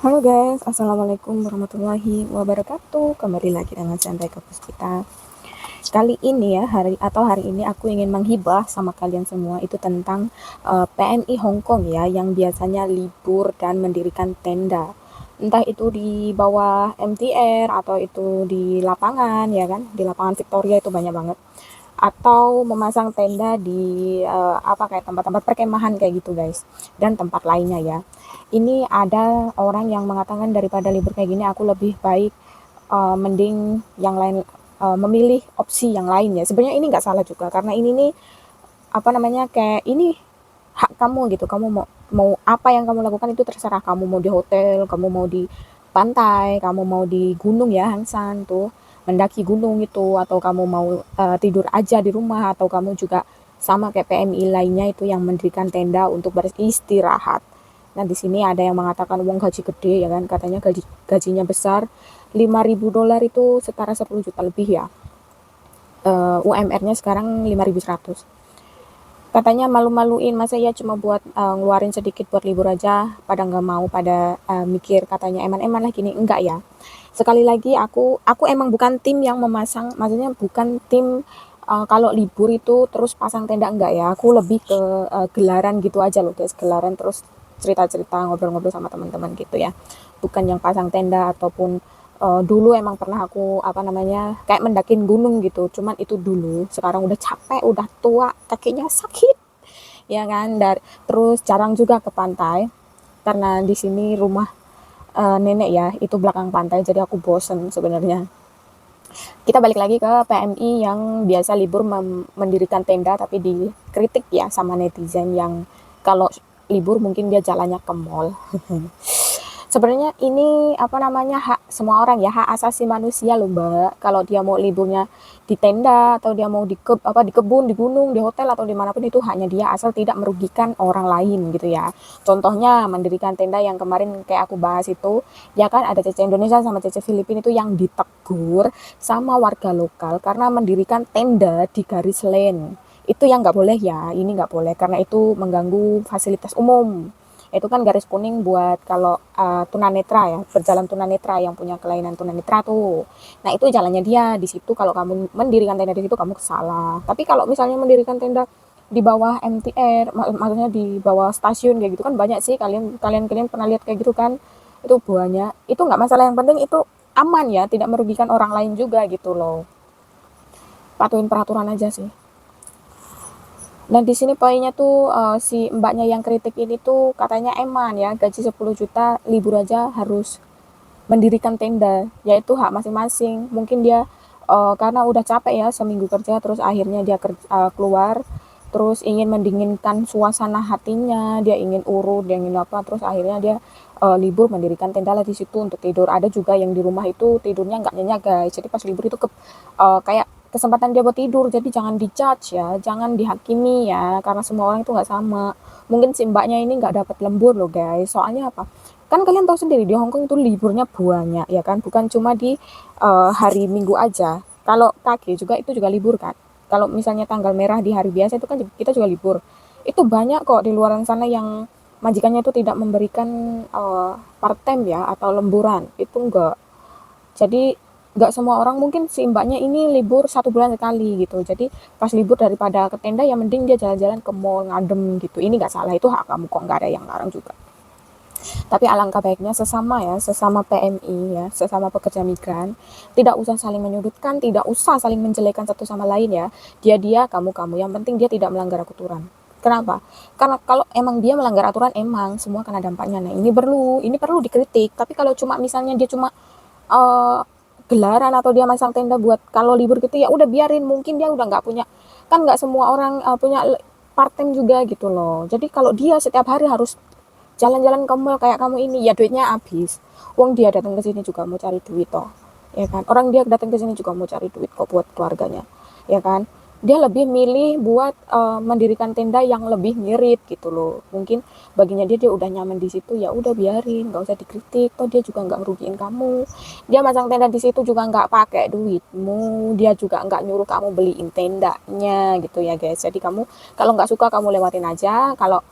Halo guys, Assalamualaikum warahmatullahi wabarakatuh. Kembali lagi dengan Santai ke Puspita. Kali ini ya, hari ini aku ingin menghibah sama kalian semua itu tentang PMI Hong Kong ya, yang biasanya libur dan mendirikan tenda. Entah itu di bawah MTR atau itu di lapangan ya kan, di lapangan Victoria itu banyak banget. Atau memasang tenda di apa kayak tempat-tempat perkemahan kayak gitu guys, dan tempat lainnya ya. Ini ada orang yang mengatakan daripada libur kayak gini aku lebih baik mending yang lain, memilih opsi yang lain ya. Sebenarnya ini nggak salah juga karena ini nih apa namanya kayak ini hak kamu gitu. Kamu mau mau apa yang kamu lakukan itu terserah kamu, mau di hotel, kamu mau di pantai, kamu mau di gunung ya Hansan tuh mendaki gunung itu, atau kamu mau tidur aja di rumah, atau kamu juga sama kayak PMI lainnya itu yang mendirikan tenda untuk beristirahat. Nah, di sini ada yang mengatakan uang gaji gede ya kan, katanya gajinya besar, 5.000 dolar itu setara 10 juta lebih ya. UMR-nya sekarang 5.100. Katanya malu-maluin, masa ya cuma buat ngeluarin sedikit buat libur aja, pada nggak mau, pada mikir katanya eman-eman lah gini. Enggak ya. Sekali lagi aku emang bukan tim yang memasang, maksudnya bukan tim kalau libur itu terus pasang tenda, enggak ya. Aku lebih ke gelaran gitu aja loh guys, gelaran terus cerita-cerita, ngobrol-ngobrol sama teman-teman gitu ya. Bukan yang pasang tenda ataupun dulu emang pernah aku apa namanya kayak mendakin gunung gitu, cuman itu dulu. Sekarang udah capek, udah tua, kakinya sakit ya kan. Terus jarang juga ke pantai karena di sini rumah nenek ya itu belakang pantai, jadi aku bosen sebenarnya. Kita balik lagi ke PMI yang biasa libur mendirikan tenda, tapi dikritik ya sama netizen yang kalau libur mungkin dia jalannya ke mall. Sebenarnya ini apa namanya hak semua orang ya, hak asasi manusia loh Mbak. Kalau dia mau liburnya di tenda atau dia mau di kebun, di gunung, di hotel atau dimanapun, itu haknya dia asal tidak merugikan orang lain gitu ya. Contohnya mendirikan tenda yang kemarin kayak aku bahas itu, ya kan ada Cece Indonesia sama Cece Filipina itu yang ditegur sama warga lokal karena mendirikan tenda di garis lane. Itu yang nggak boleh ya, ini nggak boleh karena itu mengganggu fasilitas umum. Itu kan garis kuning buat kalau tunanetra ya, berjalan tunanetra yang punya kelainan tunanetra tuh. Nah, itu jalannya dia di situ. Kalau kamu mendirikan tenda di situ kamu salah. Tapi kalau misalnya mendirikan tenda di bawah MTR, maksudnya di bawah stasiun kayak gitu kan banyak sih, kalian kalian kalian pernah lihat kayak gitu kan? Itu banyak. Itu nggak masalah, yang penting itu aman ya, tidak merugikan orang lain juga gitu loh. Patuhin peraturan aja sih. Dan di sini poinnya tuh si mbaknya yang kritik ini tuh katanya eman ya, gaji 10 juta libur aja harus mendirikan tenda, yaitu hak masing-masing. Mungkin dia karena udah capek ya seminggu kerja, terus akhirnya dia keluar, terus ingin mendinginkan suasana hatinya, dia ingin urut, dia ingin apa, terus akhirnya dia libur mendirikan tenda lah di situ untuk tidur. Ada juga yang di rumah itu tidurnya nggak nyenyak guys, jadi pas libur itu kayak kesempatan dia buat tidur. Jadi jangan dijudge ya, jangan dihakimi ya, karena semua orang itu nggak sama. Mungkin si mbaknya ini nggak dapat lembur loh guys, soalnya apa, kan kalian tahu sendiri di Hong Kong itu liburnya banyak ya kan, bukan cuma di hari Minggu aja. Kalau KG juga itu juga libur kan. Kalau misalnya tanggal merah di hari biasa itu kan kita juga libur. Itu banyak kok di luar sana yang majikannya itu tidak memberikan part time ya atau lemburan. Itu enggak. Jadi nggak semua orang, mungkin si mbaknya ini libur 1 bulan sekali gitu. Jadi pas libur daripada ke tenda ya mending dia jalan-jalan ke mall ngadem gitu. Ini nggak salah, itu hak kamu kok, nggak ada yang larang juga. Tapi alangkah baiknya sesama ya, sesama PMI ya, sesama pekerja migran, tidak usah saling menyudutkan, tidak usah saling menjelekan satu sama lain ya. Dia, kamu. Yang penting dia tidak melanggar aturan. Kenapa? Karena kalau emang dia melanggar aturan, emang semua kena dampaknya. Nah, ini perlu dikritik. Tapi kalau cuma misalnya dia cuma uh, gelaran atau dia masang tenda buat kalau libur gitu, ya udah biarin. Mungkin dia udah nggak punya, kan nggak semua orang punya part time juga gitu loh. Jadi kalau dia setiap hari harus jalan-jalan ke mall kayak kamu ini, ya duitnya habis. Wong dia datang ke sini juga mau cari duit toh, ya kan. Orang dia datang ke sini juga mau cari duit kok buat keluarganya, ya kan. dia lebih milih buat mendirikan tenda yang lebih ngirit gitu loh. Mungkin baginya dia udah nyaman di situ, ya udah biarin, nggak usah dikritik, toh dia juga nggak ngerugiin kamu. Dia masang tenda di situ juga nggak pakai duitmu, dia juga nggak nyuruh kamu beliin tendanya gitu ya guys. Jadi kamu kalau nggak suka kamu lewatin aja, kalau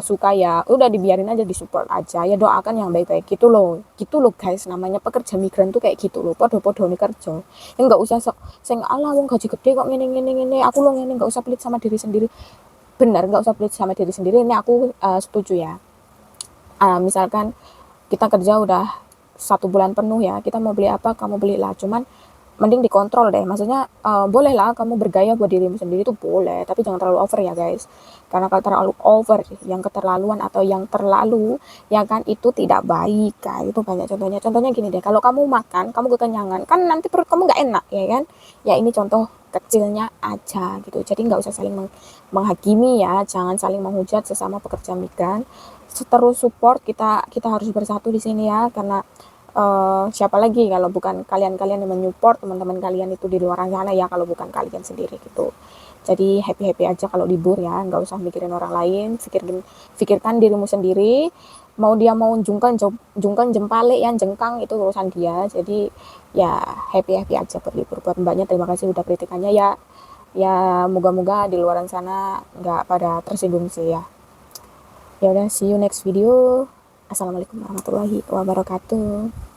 suka ya udah dibiarin aja, disupport aja ya, doakan yang baik-baik gitu loh guys. Namanya pekerja migran tuh kayak gitu loh, podo-podo nih kerja ya, nggak usah sok sing ala wong gaji gede kok ngene aku lo ngene, nggak usah pelit sama diri sendiri. Benar, nggak usah pelit sama diri sendiri, ini aku setuju ya. Misalkan kita kerja udah 1 bulan penuh ya, kita mau beli apa kamu belilah, cuman mending dikontrol deh. Maksudnya boleh lah kamu bergaya buat dirimu sendiri itu boleh, tapi jangan terlalu over ya guys. Karena kalau terlalu over, yang keterlaluan atau yang terlalu ya kan, itu tidak baik kan. Itu banyak contohnya gini deh, kalau kamu makan kamu kekenyangan kan nanti perut kamu nggak enak ya kan. Ya ini contoh kecilnya aja gitu. Jadi nggak usah saling menghakimi ya, jangan saling menghujat sesama pekerja migran. Terus support, kita harus bersatu di sini ya, karena siapa lagi kalau bukan kalian-kalian yang menyupport teman-teman kalian itu di luar sana ya, kalau bukan kalian sendiri gitu. Jadi happy-happy aja kalau libur ya, nggak usah mikirin orang lain, pikirkan dirimu sendiri. Mau dia mau jungkan jempale yang jengkang itu urusan dia. Jadi ya happy-happy aja buat libur. Buat mbaknya terima kasih udah kritikannya ya. Ya moga-moga di luar sana nggak pada tersinggung sih ya. Ya udah, see you next video. Assalamualaikum warahmatullahi wabarakatuh.